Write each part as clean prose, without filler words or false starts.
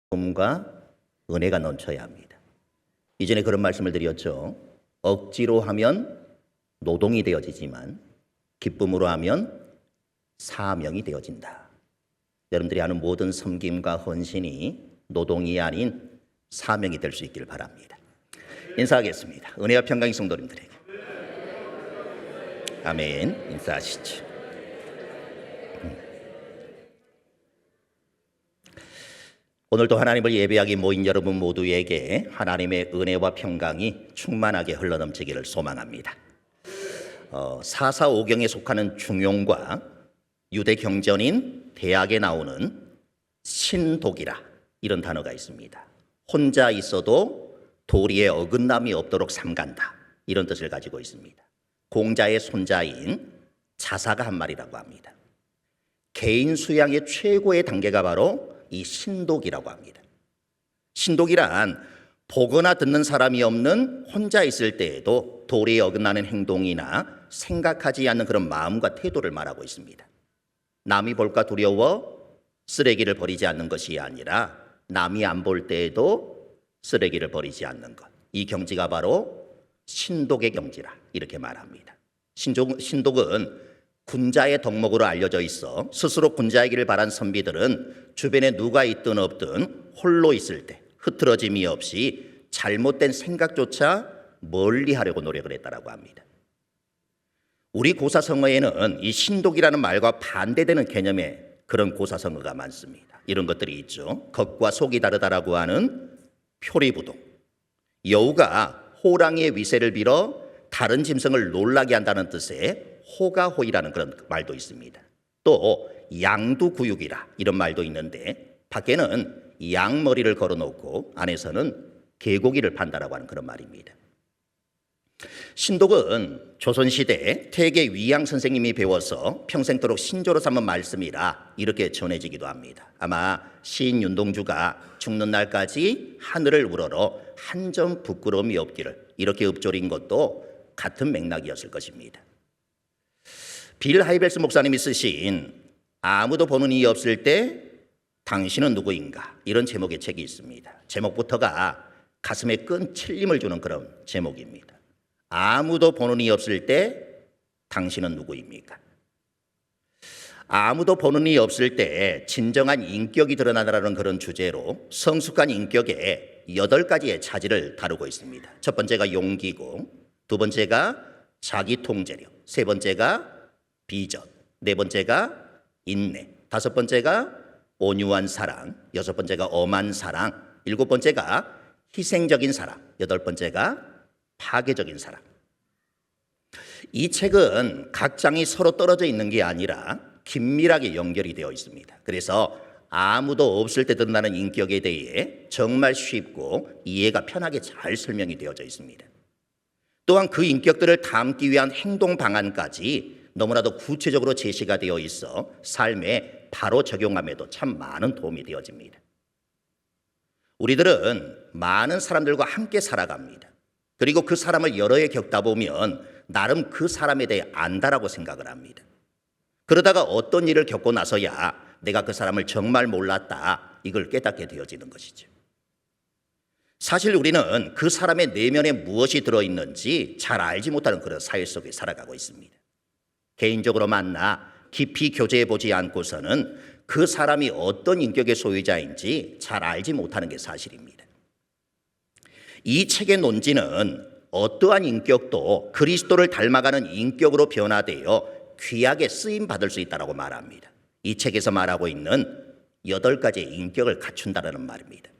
기쁨과 은혜가 넘쳐야 합니다. 이전에 그런 말씀을 드렸죠. 억지로 하면 노동이 되어지지만 기쁨으로 하면 사명이 되어진다. 여러분들이 하는 모든 섬김과 헌신이 노동이 아닌 사명이 될 수 있기를 바랍니다. 인사하겠습니다. 은혜와 평강의 성도님들에게. 아멘. 인사하시죠. 오늘도 하나님을 예배하기 모인 여러분 모두에게 하나님의 은혜와 평강이 충만하게 흘러넘치기를 소망합니다. 사사오경에 속하는 중용과 유대 경전인 대학에 나오는 신독이라 이런 단어가 있습니다. 혼자 있어도 도리에 어긋남이 없도록 삼간다 이런 뜻을 가지고 있습니다. 공자의 손자인 자사가 한 말이라고 합니다. 개인 수양의 최고의 단계가 바로 이 신독이라고 합니다. 신독이란 보거나 듣는 사람이 없는 혼자 있을 때에도 도리에 어긋나는 행동이나 생각하지 않는 그런 마음과 태도를 말하고 있습니다. 남이 볼까 두려워 쓰레기를 버리지 않는 것이 아니라 남이 안 볼 때에도 쓰레기를 버리지 않는 것. 이 경지가 바로 신독의 경지라 이렇게 말합니다. 신독은 군자의 덕목으로 알려져 있어 스스로 군자이기를 바란 선비들은 주변에 누가 있든 없든 홀로 있을 때 흐트러짐이 없이 잘못된 생각조차 멀리하려고 노력을 했다라고 합니다. 우리 고사성어에는 이 신독이라는 말과 반대되는 개념의 그런 고사성어가 많습니다. 이런 것들이 있죠. 겉과 속이 다르다라고 하는 표리부동, 여우가 호랑이의 위세를 빌어 다른 짐승을 놀라게 한다는 뜻의 호가호이라는 그런 말도 있습니다. 또 양두구육이라 이런 말도 있는데 밖에는 양머리를 걸어놓고 안에서는 개고기를 판다라고 하는 그런 말입니다. 신독은 조선시대 태계 위양 선생님이 배워서 평생토록 신조로 삼은 말씀이라 이렇게 전해지기도 합니다. 아마 시인 윤동주가 죽는 날까지 하늘을 우러러 한 점 부끄러움이 없기를 이렇게 읊조린 것도 같은 맥락이었을 것입니다. 빌 하이벨스 목사님이 쓰신 아무도 보는 이 없을 때 당신은 누구인가 이런 제목의 책이 있습니다. 제목부터가 가슴에 끈 찔림을 주는 그런 제목입니다. 아무도 보는 이 없을 때 당신은 누구입니까? 아무도 보는 이 없을 때 진정한 인격이 드러나라는 그런 주제로 성숙한 인격의 8가지의 차질을 다루고 있습니다. 첫 번째가 용기고, 두 번째가 자기 통제력, 세 번째가 비전, 네 번째가 인내, 다섯 번째가 온유한 사랑, 여섯 번째가 엄한 사랑, 일곱 번째가 희생적인 사랑, 여덟 번째가 파괴적인 사랑. 이 책은 각 장이 서로 떨어져 있는 게 아니라 긴밀하게 연결이 되어 있습니다. 그래서 아무도 없을 때 드러나는 인격에 대해 정말 쉽고 이해가 편하게 잘 설명이 되어져 있습니다. 또한 그 인격들을 담기 위한 행동 방안까지 너무나도 구체적으로 제시가 되어 있어 삶에 바로 적용함에도 참 많은 도움이 되어집니다. 우리들은 많은 사람들과 함께 살아갑니다. 그리고 그 사람을 여러 해 겪다 보면 나름 그 사람에 대해 안다라고 생각을 합니다. 그러다가 어떤 일을 겪고 나서야 내가 그 사람을 정말 몰랐다 이걸 깨닫게 되어지는 것이죠. 사실 우리는 그 사람의 내면에 무엇이 들어있는지 잘 알지 못하는 그런 사회 속에 살아가고 있습니다. 개인적으로 만나 깊이 교제해보지 않고서는 그 사람이 어떤 인격의 소유자인지 잘 알지 못하는 게 사실입니다. 이 책의 논지는 어떠한 인격도 그리스도를 닮아가는 인격으로 변화되어 귀하게 쓰임받을 수 있다고 말합니다. 이 책에서 말하고 있는 8가지의 인격을 갖춘다는 말입니다.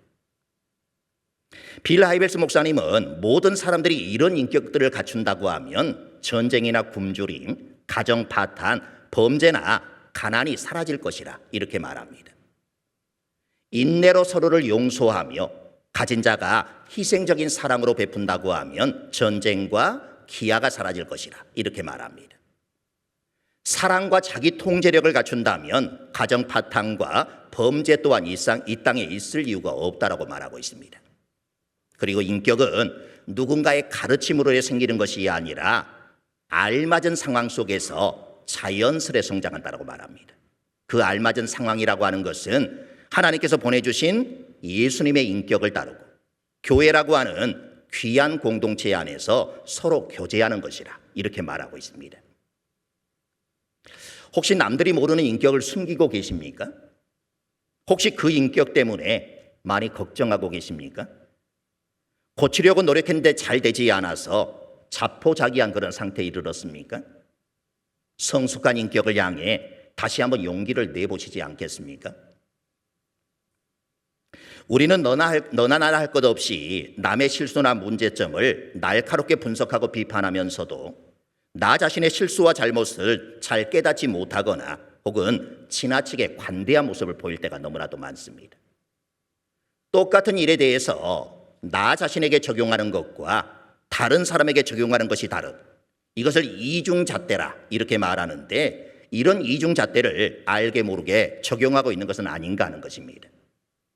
빌 하이벨스 목사님은 모든 사람들이 이런 인격들을 갖춘다고 하면 전쟁이나 굶주림, 가정 파탄, 범죄나 가난이 사라질 것이라 이렇게 말합니다. 인내로 서로를 용서하며 가진 자가 희생적인 사랑으로 베푼다고 하면 전쟁과 기아가 사라질 것이라 이렇게 말합니다. 사랑과 자기 통제력을 갖춘다면 가정 파탄과 범죄 또한 이 땅에 있을 이유가 없다라고 말하고 있습니다. 그리고 인격은 누군가의 가르침으로 생기는 것이 아니라 알맞은 상황 속에서 자연스레 성장한다고 말합니다. 그 알맞은 상황이라고 하는 것은 하나님께서 보내주신 예수님의 인격을 다루고 교회라고 하는 귀한 공동체 안에서 서로 교제하는 것이라 이렇게 말하고 있습니다. 혹시 남들이 모르는 인격을 숨기고 계십니까? 혹시 그 인격 때문에 많이 걱정하고 계십니까? 고치려고 노력했는데 잘 되지 않아서 자포자기한 그런 상태에 이르렀습니까? 성숙한 인격을 향해 다시 한번 용기를 내보시지 않겠습니까? 우리는 너나 나나 할 것 없이 남의 실수나 문제점을 날카롭게 분석하고 비판하면서도 나 자신의 실수와 잘못을 잘 깨닫지 못하거나 혹은 지나치게 관대한 모습을 보일 때가 너무나도 많습니다. 똑같은 일에 대해서 나 자신에게 적용하는 것과 다른 사람에게 적용하는 것이 다른 이것을 이중잣대라 이렇게 말하는데 이런 이중잣대를 알게 모르게 적용하고 있는 것은 아닌가 하는 것입니다.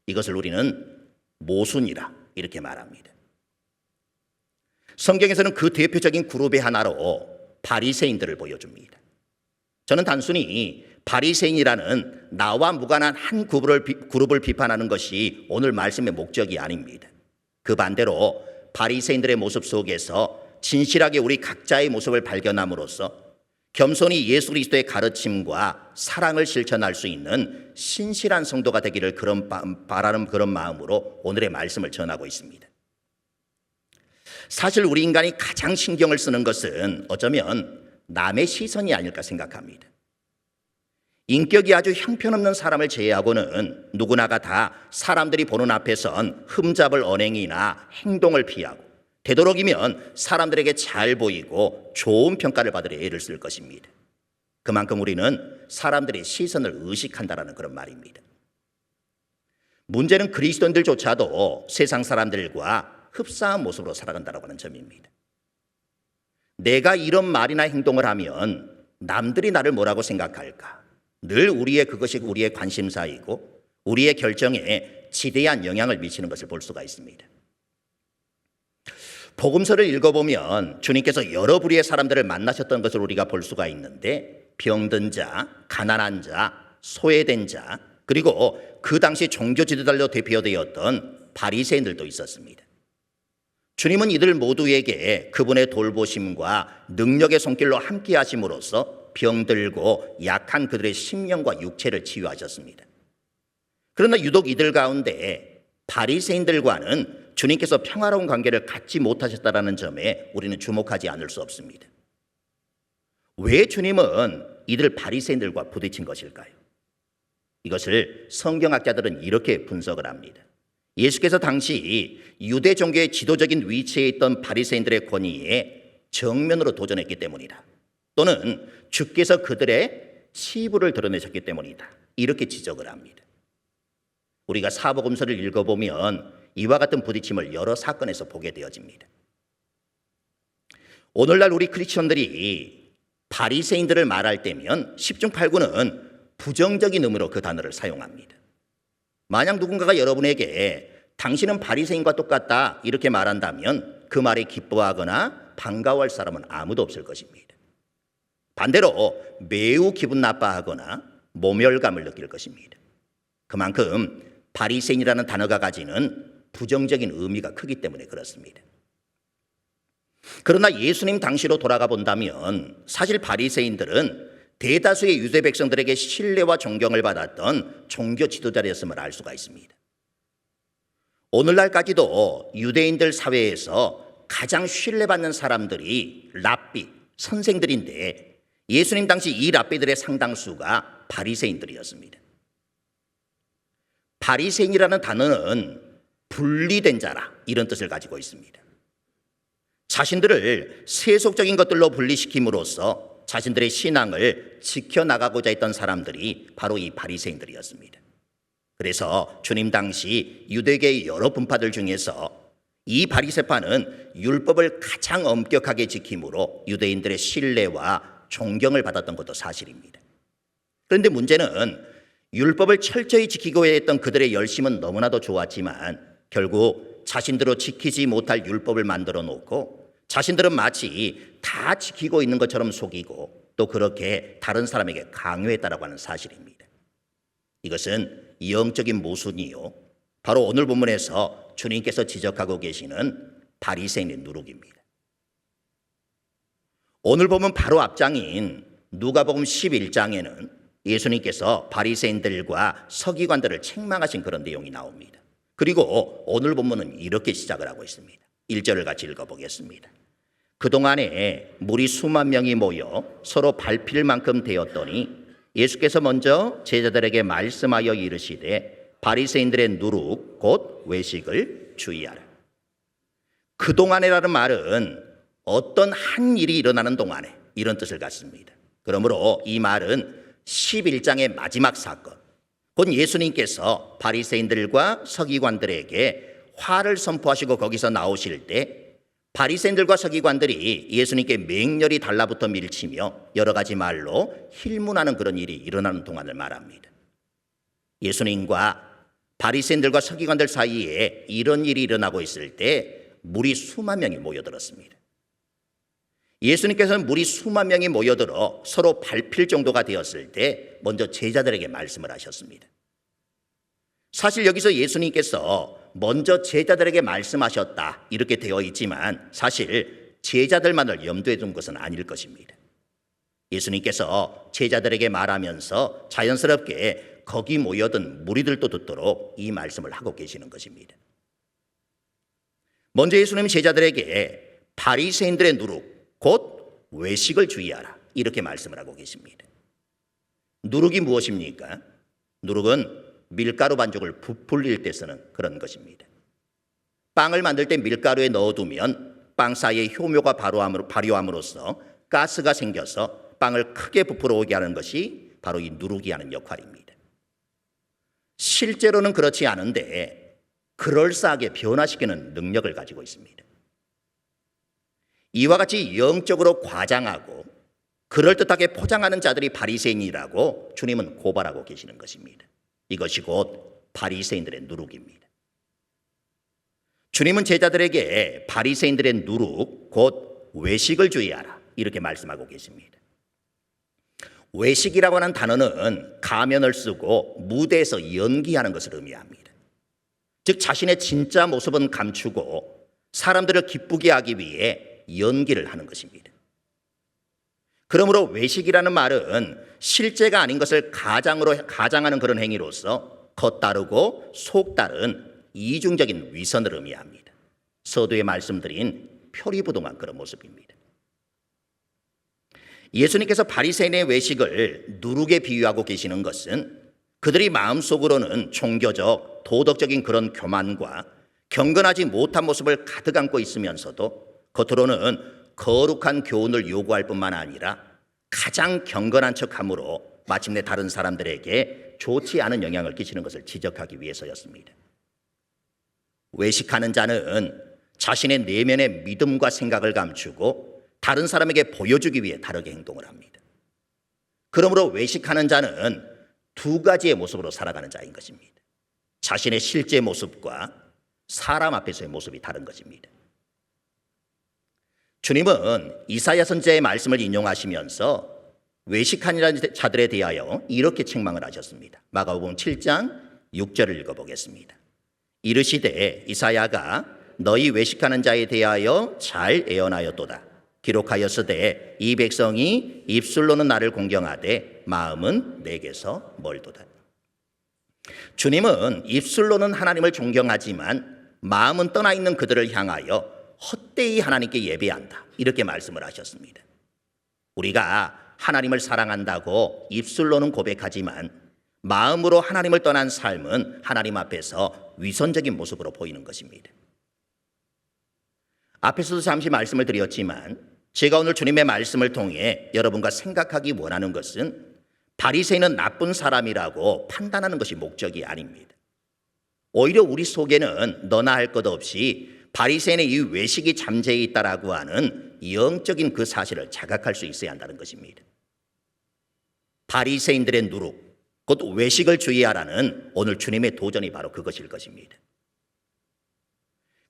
이것을 우리는 모순이라 이렇게 말합니다. 성경에서는 그 대표적인 그룹의 하나로 바리새인들을 보여줍니다. 저는 단순히 바리새인이라는 나와 무관한 한 그룹을 비판하는 것이 오늘 말씀의 목적이 아닙니다. 그 반대로 바리새인들의 모습 속에서 진실하게 우리 각자의 모습을 발견함으로써 겸손히 예수 그리스도의 가르침과 사랑을 실천할 수 있는 신실한 성도가 되기를 바라는 그런 마음으로 오늘의 말씀을 전하고 있습니다. 사실 우리 인간이 가장 신경을 쓰는 것은 어쩌면 남의 시선이 아닐까 생각합니다. 인격이 아주 형편없는 사람을 제외하고는 누구나가 다 사람들이 보는 앞에선 흠잡을 언행이나 행동을 피하고 되도록이면 사람들에게 잘 보이고 좋은 평가를 받으려 애를 쓸 것입니다. 그만큼 우리는 사람들의 시선을 의식한다라는 그런 말입니다. 문제는 그리스도인들조차도 세상 사람들과 흡사한 모습으로 살아간다고 하는 점입니다. 내가 이런 말이나 행동을 하면 남들이 나를 뭐라고 생각할까? 늘 그것이 우리의 관심사이고 우리의 결정에 지대한 영향을 미치는 것을 볼 수가 있습니다. 복음서를 읽어보면 주님께서 여러 부류의 사람들을 만나셨던 것을 우리가 볼 수가 있는데 병든 자, 가난한 자, 소외된 자, 그리고 그 당시 종교 지도자로 대표되었던 바리새인들도 있었습니다. 주님은 이들 모두에게 그분의 돌보심과 능력의 손길로 함께 하심으로써 병들고 약한 그들의 심령과 육체를 치유하셨습니다. 그러나 유독 이들 가운데 바리새인들과는 주님께서 평화로운 관계를 갖지 못하셨다는 점에 우리는 주목하지 않을 수 없습니다. 왜 주님은 이들 바리새인들과 부딪힌 것일까요? 이것을 성경학자들은 이렇게 분석을 합니다. 예수께서 당시 유대 종교의 지도적인 위치에 있던 바리새인들의 권위에 정면으로 도전했기 때문이다. 또는 주께서 그들의 치부를 드러내셨기 때문이다. 이렇게 지적을 합니다. 우리가 사복음서를 읽어보면 이와 같은 부딪힘을 여러 사건에서 보게 되어집니다. 오늘날 우리 크리스천들이 바리새인들을 말할 때면 10중 8구는 부정적인 의미로 그 단어를 사용합니다. 만약 누군가가 여러분에게 당신은 바리새인과 똑같다 이렇게 말한다면 그 말에 기뻐하거나 반가워할 사람은 아무도 없을 것입니다. 반대로 매우 기분 나빠하거나 모멸감을 느낄 것입니다. 그만큼 바리새인이라는 단어가 가지는 부정적인 의미가 크기 때문에 그렇습니다. 그러나 예수님 당시로 돌아가 본다면 사실 바리새인들은 대다수의 유대 백성들에게 신뢰와 존경을 받았던 종교 지도자였음을 알 수가 있습니다. 오늘날까지도 유대인들 사회에서 가장 신뢰받는 사람들이 랍비, 선생들인데 예수님 당시 이 랍비들의 상당수가 바리새인들이었습니다. 바리새인이라는 단어는 분리된 자라 이런 뜻을 가지고 있습니다. 자신들을 세속적인 것들로 분리시킴으로써 자신들의 신앙을 지켜나가고자 했던 사람들이 바로 이 바리새인들이었습니다. 그래서 주님 당시 유대계의 여러 분파들 중에서 이 바리새파는 율법을 가장 엄격하게 지킴으로 유대인들의 신뢰와 존경을 받았던 것도 사실입니다. 그런데 문제는 율법을 철저히 지키고 했던 그들의 열심은 너무나도 좋았지만 결국 자신들로 지키지 못할 율법을 만들어 놓고 자신들은 마치 다 지키고 있는 것처럼 속이고 또 그렇게 다른 사람에게 강요했다라고 하는 사실입니다. 이것은 영적인 모순이요 바로 오늘 본문에서 주님께서 지적하고 계시는 바리새인의 누룩입니다. 오늘 보면 바로 앞장인 누가복음 11장에는 예수님께서 바리새인들과 서기관들을 책망하신 그런 내용이 나옵니다. 그리고 오늘 본문은 이렇게 시작을 하고 있습니다. 1절을 같이 읽어보겠습니다. 그동안에 무리 수만 명이 모여 서로 밟힐 만큼 되었더니 예수께서 먼저 제자들에게 말씀하여 이르시되 바리새인들의 누룩 곧 외식을 주의하라. 그동안에라는 말은 어떤 한 일이 일어나는 동안에 이런 뜻을 갖습니다. 그러므로 이 말은 11장의 마지막 사건, 곧 예수님께서 바리새인들과 서기관들에게 화를 선포하시고 거기서 나오실 때 바리새인들과 서기관들이 예수님께 맹렬히 달라붙어 밀치며 여러 가지 말로 힐문하는 그런 일이 일어나는 동안을 말합니다. 예수님과 바리새인들과 서기관들 사이에 이런 일이 일어나고 있을 때 무리 수만 명이 모여들었습니다. 예수님께서는 무리 수만 명이 모여들어 서로 밟힐 정도가 되었을 때 먼저 제자들에게 말씀을 하셨습니다. 사실 여기서 예수님께서 먼저 제자들에게 말씀하셨다 이렇게 되어 있지만 사실 제자들만을 염두에 둔 것은 아닐 것입니다. 예수님께서 제자들에게 말하면서 자연스럽게 거기 모여든 무리들도 듣도록 이 말씀을 하고 계시는 것입니다. 먼저 예수님은 제자들에게 바리새인들의 누룩 곧 외식을 주의하라 이렇게 말씀을 하고 계십니다. 누룩이 무엇입니까? 누룩은 밀가루 반죽을 부풀릴 때 쓰는 그런 것입니다. 빵을 만들 때 밀가루에 넣어두면 빵 사이에 효모가 발효함으로써 가스가 생겨서 빵을 크게 부풀어 오게 하는 것이 바로 이 누룩이 하는 역할입니다. 실제로는 그렇지 않은데 그럴싸하게 변화시키는 능력을 가지고 있습니다. 이와 같이 영적으로 과장하고 그럴듯하게 포장하는 자들이 바리새인이라고 주님은 고발하고 계시는 것입니다. 이것이 곧 바리새인들의 누룩입니다. 주님은 제자들에게 바리새인들의 누룩 곧 외식을 주의하라 이렇게 말씀하고 계십니다. 외식이라고 하는 단어는 가면을 쓰고 무대에서 연기하는 것을 의미합니다. 즉 자신의 진짜 모습은 감추고 사람들을 기쁘게 하기 위해 연기를 하는 것입니다. 그러므로 외식이라는 말은 실제가 아닌 것을 가장하는 그런 행위로서 겉다르고 속다른 이중적인 위선을 의미합니다. 서두에 말씀드린 표리부동한 그런 모습입니다. 예수님께서 바리새인의 외식을 누룩에 비유하고 계시는 것은 그들이 마음속으로는 종교적, 도덕적인 그런 교만과 경건하지 못한 모습을 가득 안고 있으면서도 겉으로는 거룩한 교훈을 요구할 뿐만 아니라 가장 경건한 척함으로 마침내 다른 사람들에게 좋지 않은 영향을 끼치는 것을 지적하기 위해서였습니다. 외식하는 자는 자신의 내면의 믿음과 생각을 감추고 다른 사람에게 보여주기 위해 다르게 행동을 합니다. 그러므로 외식하는 자는 두 가지의 모습으로 살아가는 자인 것입니다. 자신의 실제 모습과 사람 앞에서의 모습이 다른 것입니다. 주님은 이사야 선지자의 말씀을 인용하시면서 외식하는 자들에 대하여 이렇게 책망을 하셨습니다. 마가복음 7장 6절을 읽어보겠습니다. 이르시되 이사야가 너희 외식하는 자에 대하여 잘 예언하였도다. 기록하였으되 이 백성이 입술로는 나를 공경하되 마음은 내게서 멀도다. 주님은 입술로는 하나님을 존경하지만 마음은 떠나 있는 그들을 향하여 헛되이 하나님께 예배한다 이렇게 말씀을 하셨습니다. 우리가 하나님을 사랑한다고 입술로는 고백하지만 마음으로 하나님을 떠난 삶은 하나님 앞에서 위선적인 모습으로 보이는 것입니다. 앞에서도 잠시 말씀을 드렸지만 제가 오늘 주님의 말씀을 통해 여러분과 생각하기 원하는 것은 바리새인은 나쁜 사람이라고 판단하는 것이 목적이 아닙니다. 오히려 우리 속에는 너나 할 것 없이 바리새인의 이 외식이 잠재해 있다라고 하는 영적인 그 사실을 자각할 수 있어야 한다는 것입니다. 바리새인들의 누룩, 곧 외식을 주의하라는 오늘 주님의 도전이 바로 그것일 것입니다.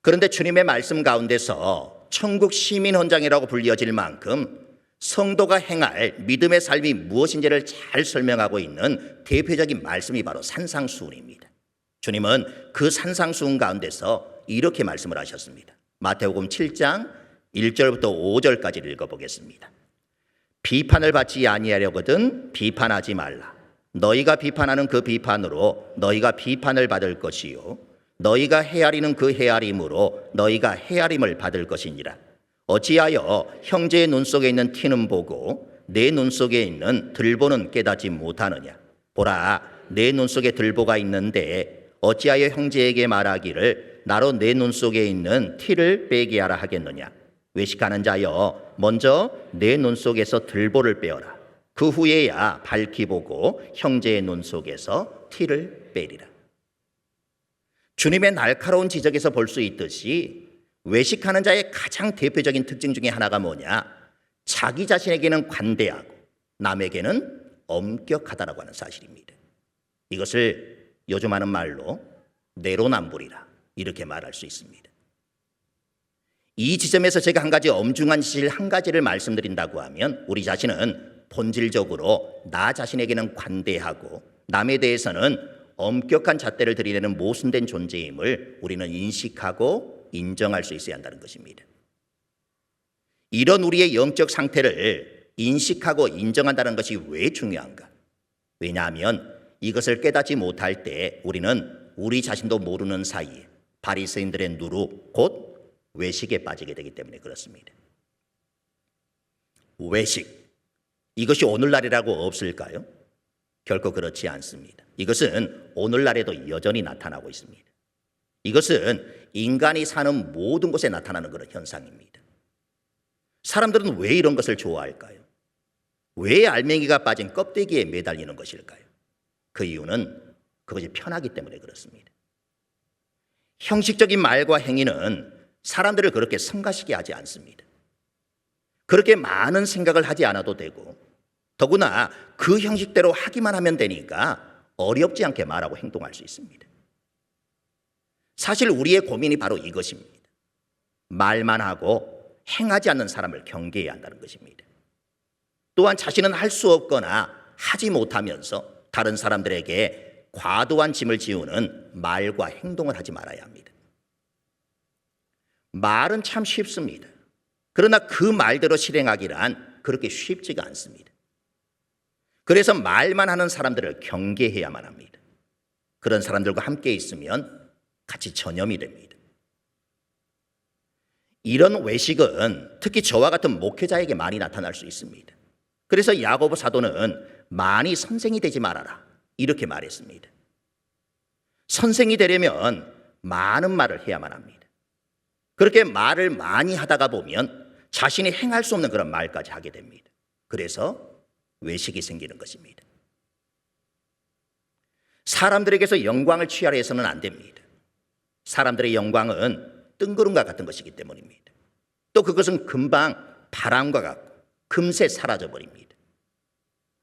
그런데 주님의 말씀 가운데서 천국 시민 헌장이라고 불려질 만큼 성도가 행할 믿음의 삶이 무엇인지를 잘 설명하고 있는 대표적인 말씀이 바로 산상수훈입니다. 주님은 그 산상수훈 가운데서 이렇게 말씀을 하셨습니다. 마태복음 7장 1절부터 5절까지를 읽어보겠습니다. 비판을 받지 아니하려거든 비판하지 말라. 너희가 비판하는 그 비판으로 너희가 비판을 받을 것이요 너희가 헤아리는 그 헤아림으로 너희가 헤아림을 받을 것이니라. 어찌하여 형제의 눈 속에 있는 티는 보고 내 눈 속에 있는 들보는 깨닫지 못하느냐. 보라, 내 눈 속에 들보가 있는데 어찌하여 형제에게 말하기를 나로 내 눈 속에 있는 티를 빼게 하라 하겠느냐. 외식하는 자여, 먼저 내 눈 속에서 들보를 빼어라. 그 후에야 밝히 보고 형제의 눈 속에서 티를 빼리라. 주님의 날카로운 지적에서 볼 수 있듯이 외식하는 자의 가장 대표적인 특징 중에 하나가 뭐냐? 자기 자신에게는 관대하고 남에게는 엄격하다라고 하는 사실입니다. 이것을 요즘 하는 말로 내로남불이라 이렇게 말할 수 있습니다. 이 지점에서 제가 한 가지 엄중한 사실 한 가지를 말씀드린다고 하면 우리 자신은 본질적으로 나 자신에게는 관대하고 남에 대해서는 엄격한 잣대를 들이대는 모순된 존재임을 우리는 인식하고 인정할 수 있어야 한다는 것입니다. 이런 우리의 영적 상태를 인식하고 인정한다는 것이 왜 중요한가? 왜냐하면 이것을 깨닫지 못할 때 우리는 우리 자신도 모르는 사이에 바리새인들의 누룩 곧 외식에 빠지게 되기 때문에 그렇습니다. 외식, 이것이 오늘날이라고 없을까요? 결코 그렇지 않습니다. 이것은 오늘날에도 여전히 나타나고 있습니다. 이것은 인간이 사는 모든 곳에 나타나는 그런 현상입니다. 사람들은 왜 이런 것을 좋아할까요? 왜 알맹이가 빠진 껍데기에 매달리는 것일까요? 그 이유는 그것이 편하기 때문에 그렇습니다. 형식적인 말과 행위는 사람들을 그렇게 성가시게 하지 않습니다. 그렇게 많은 생각을 하지 않아도 되고 더구나 그 형식대로 하기만 하면 되니까 어렵지 않게 말하고 행동할 수 있습니다. 사실 우리의 고민이 바로 이것입니다. 말만 하고 행하지 않는 사람을 경계해야 한다는 것입니다. 또한 자신은 할 수 없거나 하지 못하면서 다른 사람들에게 과도한 짐을 지우는 말과 행동을 하지 말아야 합니다. 말은 참 쉽습니다. 그러나 그 말대로 실행하기란 그렇게 쉽지가 않습니다. 그래서 말만 하는 사람들을 경계해야만 합니다. 그런 사람들과 함께 있으면 같이 전염이 됩니다. 이런 외식은 특히 저와 같은 목회자에게 많이 나타날 수 있습니다. 그래서 야고보 사도는 많이 선생이 되지 말아라 이렇게 말했습니다. 선생이 되려면 많은 말을 해야만 합니다. 그렇게 말을 많이 하다가 보면 자신이 행할 수 없는 그런 말까지 하게 됩니다. 그래서 외식이 생기는 것입니다. 사람들에게서 영광을 취하려 해서는 안 됩니다. 사람들의 영광은 뜬구름과 같은 것이기 때문입니다. 또 그것은 금방 바람과 같고 금세 사라져버립니다.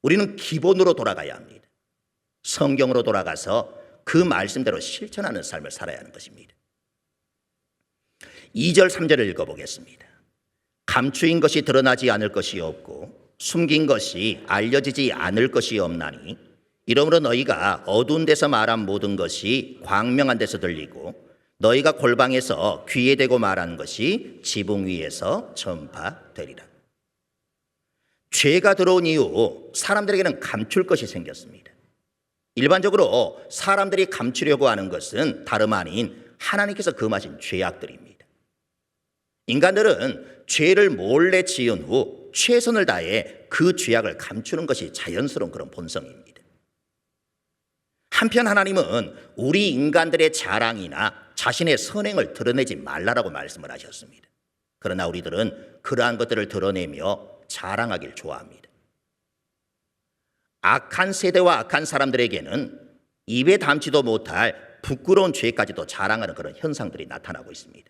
우리는 기본으로 돌아가야 합니다. 성경으로 돌아가서 그 말씀대로 실천하는 삶을 살아야 하는 것입니다. 2절 3절을 읽어보겠습니다. 감추인 것이 드러나지 않을 것이 없고 숨긴 것이 알려지지 않을 것이 없나니 이러므로 너희가 어두운 데서 말한 모든 것이 광명한 데서 들리고 너희가 골방에서 귀에 대고 말한 것이 지붕 위에서 전파되리라. 죄가 들어온 이후 사람들에게는 감출 것이 생겼습니다. 일반적으로 사람들이 감추려고 하는 것은 다름 아닌 하나님께서 금하신 죄악들입니다. 인간들은 죄를 몰래 지은 후 최선을 다해 그 죄악을 감추는 것이 자연스러운 그런 본성입니다. 한편 하나님은 우리 인간들의 자랑이나 자신의 선행을 드러내지 말라라고 말씀을 하셨습니다. 그러나 우리들은 그러한 것들을 드러내며 자랑하길 좋아합니다. 악한 세대와 악한 사람들에게는 입에 담지도 못할 부끄러운 죄까지도 자랑하는 그런 현상들이 나타나고 있습니다.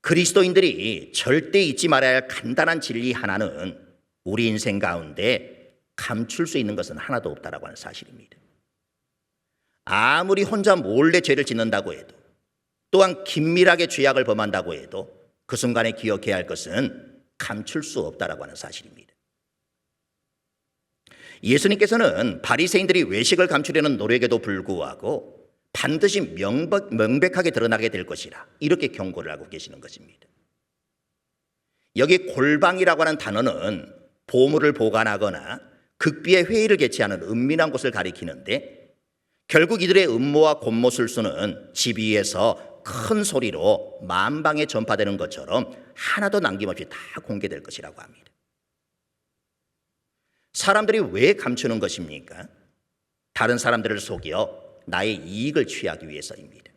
그리스도인들이 절대 잊지 말아야 할 간단한 진리 하나는 우리 인생 가운데 감출 수 있는 것은 하나도 없다라고 하는 사실입니다. 아무리 혼자 몰래 죄를 짓는다고 해도 또한 긴밀하게 죄악을 범한다고 해도 그 순간에 기억해야 할 것은 감출 수 없다라고 하는 사실입니다. 예수님께서는 바리새인들이 외식을 감추려는 노력에도 불구하고 반드시 명백하게 드러나게 될 것이라 이렇게 경고를 하고 계시는 것입니다. 여기 골방이라고 하는 단어는 보물을 보관하거나 극비의 회의를 개최하는 은밀한 곳을 가리키는데, 결국 이들의 음모와 곤모술수는 집 위에서 큰 소리로 만방에 전파되는 것처럼 하나도 남김없이 다 공개될 것이라고 합니다. 사람들이 왜 감추는 것입니까? 다른 사람들을 속여 나의 이익을 취하기 위해서입니다.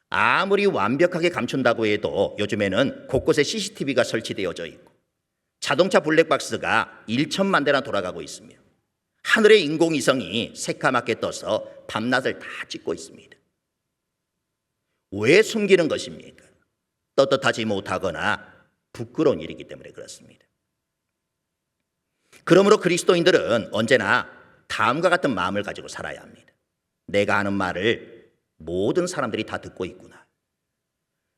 아무리 완벽하게 감춘다고 해도 요즘에는 곳곳에 CCTV가 설치되어져 있고 자동차 블랙박스가 1천만 대나 돌아가고 있으며 하늘에 인공위성이 새까맣게 떠서 밤낮을 다 찍고 있습니다. 왜 숨기는 것입니까? 떳떳하지 못하거나 부끄러운 일이기 때문에 그렇습니다. 그러므로 그리스도인들은 언제나 다음과 같은 마음을 가지고 살아야 합니다. 내가 하는 말을 모든 사람들이 다 듣고 있구나.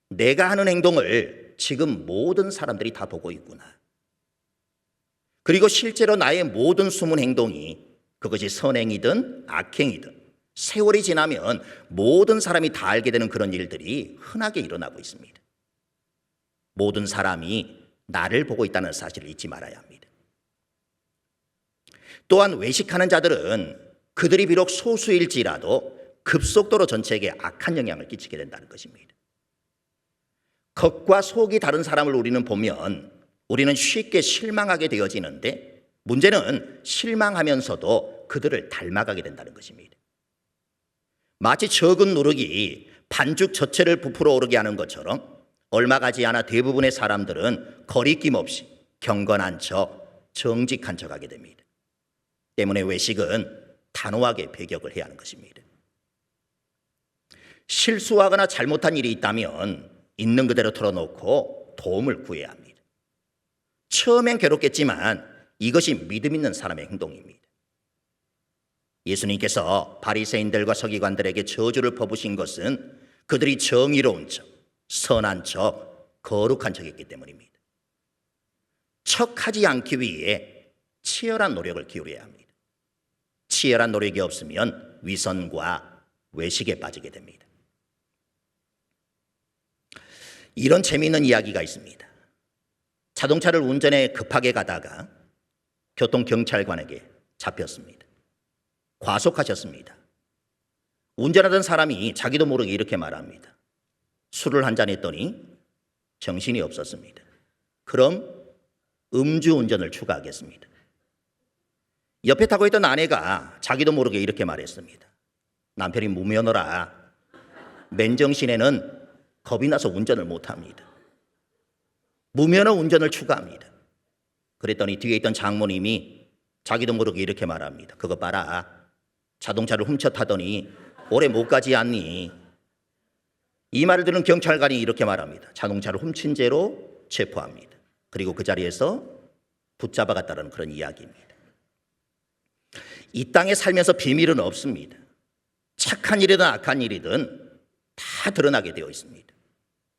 내가 하는 행동을 지금 모든 사람들이 다 보고 있구나. 그리고 실제로 나의 모든 숨은 행동이 그것이 선행이든 악행이든 세월이 지나면 모든 사람이 다 알게 되는 그런 일들이 흔하게 일어나고 있습니다. 모든 사람이 나를 보고 있다는 사실을 잊지 말아야 합니다. 또한 외식하는 자들은 그들이 비록 소수일지라도 급속도로 전체에게 악한 영향을 끼치게 된다는 것입니다. 겉과 속이 다른 사람을 우리는 보면 우리는 쉽게 실망하게 되어지는데, 문제는 실망하면서도 그들을 닮아가게 된다는 것입니다. 마치 적은 누룩이 반죽 전체를 부풀어 오르게 하는 것처럼 얼마 가지 않아 대부분의 사람들은 거리낌 없이 경건한 척, 정직한 척하게 됩니다. 때문에 외식은 단호하게 배격을 해야 하는 것입니다. 실수하거나 잘못한 일이 있다면 있는 그대로 털어놓고 도움을 구해야 합니다. 처음엔 괴롭겠지만 이것이 믿음 있는 사람의 행동입니다. 예수님께서 바리새인들과 서기관들에게 저주를 퍼부신 것은 그들이 정의로운 척, 선한 척, 거룩한 척했기 때문입니다. 척하지 않기 위해 치열한 노력을 기울여야 합니다. 치열한 노력이 없으면 위선과 외식에 빠지게 됩니다. 이런 재미있는 이야기가 있습니다. 자동차를 운전해 급하게 가다가 교통경찰관에게 잡혔습니다. 과속하셨습니다. 운전하던 사람이 자기도 모르게 이렇게 말합니다. 술을 한잔 했더니 정신이 없었습니다. 그럼 음주운전을 추가하겠습니다. 옆에 타고 있던 아내가 자기도 모르게 이렇게 말했습니다. 남편이 무면허라 맨정신에는 겁이 나서 운전을 못합니다. 무면허 운전을 추가합니다. 그랬더니 뒤에 있던 장모님이 자기도 모르게 이렇게 말합니다. 그거 봐라. 자동차를 훔쳐 타더니 오래 못 가지 않니? 이 말을 들은 경찰관이 이렇게 말합니다. 자동차를 훔친 죄로 체포합니다. 그리고 그 자리에서 붙잡아갔다는 그런 이야기입니다. 이 땅에 살면서 비밀은 없습니다. 착한 일이든 악한 일이든 다 드러나게 되어 있습니다.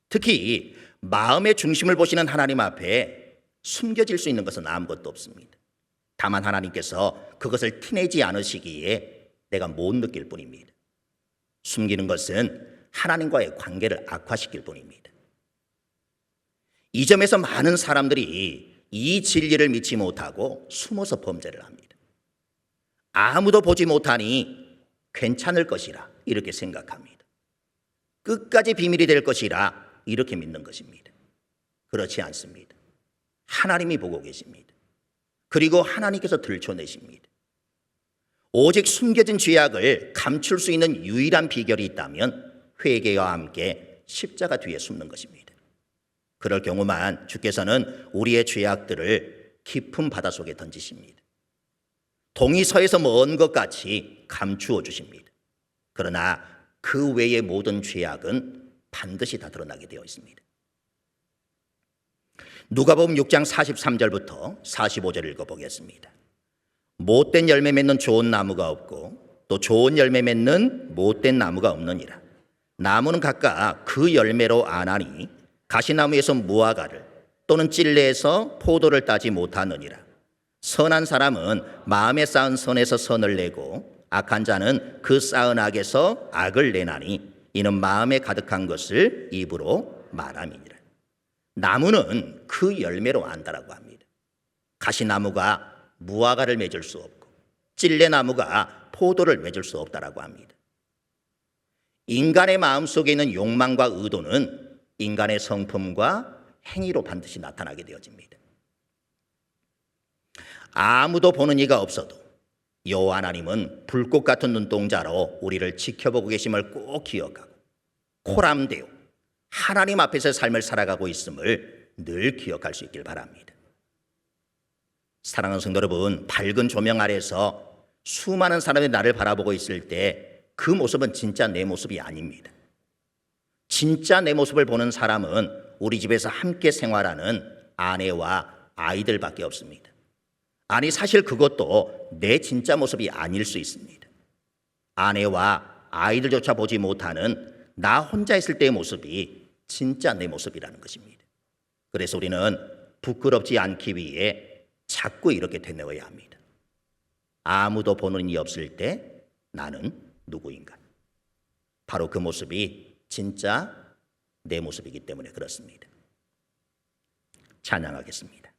특히 마음의 중심을 보시는 하나님 앞에 숨겨질 수 있는 것은 아무것도 없습니다. 다만 하나님께서 그것을 티내지 않으시기에 내가 못 느낄 뿐입니다. 숨기는 것은 하나님과의 관계를 악화시킬 뿐입니다. 이 점에서 많은 사람들이 이 진리를 믿지 못하고 숨어서 범죄를 합니다. 아무도 보지 못하니 괜찮을 것이라 이렇게 생각합니다. 끝까지 비밀이 될 것이라 이렇게 믿는 것입니다. 그렇지 않습니다. 하나님이 보고 계십니다. 그리고 하나님께서 들춰내십니다. 오직 숨겨진 죄악을 감출 수 있는 유일한 비결이 있다면 회개와 함께 십자가 뒤에 숨는 것입니다. 그럴 경우만 주께서는 우리의 죄악들을 깊은 바닷속에 던지십니다. 동이 서에서 먼 것 같이 감추어 주십니다. 그러나 그 외의 모든 죄악은 반드시 다 드러나게 되어 있습니다. 누가복음 6장 43절부터 45절 읽어보겠습니다. 못된 열매 맺는 좋은 나무가 없고 또 좋은 열매 맺는 못된 나무가 없느니라. 나무는 각각 그 열매로 아나니 가시나무에서 무화과를 또는 찔레에서 포도를 따지 못하느니라. 선한 사람은 마음에 쌓은 선에서 선을 내고 악한 자는 그 쌓은 악에서 악을 내나니 이는 마음에 가득한 것을 입으로 말함이니라. 나무는 그 열매로 안다라고 합니다. 가시나무가 무화과를 맺을 수 없고 찔레나무가 포도를 맺을 수 없다라고 합니다. 인간의 마음속에 있는 욕망과 의도는 인간의 성품과 행위로 반드시 나타나게 되어집니다. 아무도 보는 이가 없어도 여호와 하나님은 불꽃 같은 눈동자로 우리를 지켜보고 계심을 꼭 기억하고 코람되어 하나님 앞에서 삶을 살아가고 있음을 늘 기억할 수 있길 바랍니다. 사랑하는 성도 여러분, 밝은 조명 아래서 수많은 사람이 나를 바라보고 있을 때 그 모습은 진짜 내 모습이 아닙니다. 진짜 내 모습을 보는 사람은 우리 집에서 함께 생활하는 아내와 아이들밖에 없습니다. 아니, 사실 그것도 내 진짜 모습이 아닐 수 있습니다. 아내와 아이들조차 보지 못하는 나 혼자 있을 때의 모습이 진짜 내 모습이라는 것입니다. 그래서 우리는 부끄럽지 않기 위해 자꾸 이렇게 되뇌어야 합니다. 아무도 보는 이 없을 때 나는 누구인가? 바로 그 모습이 진짜 내 모습이기 때문에 그렇습니다. 찬양하겠습니다.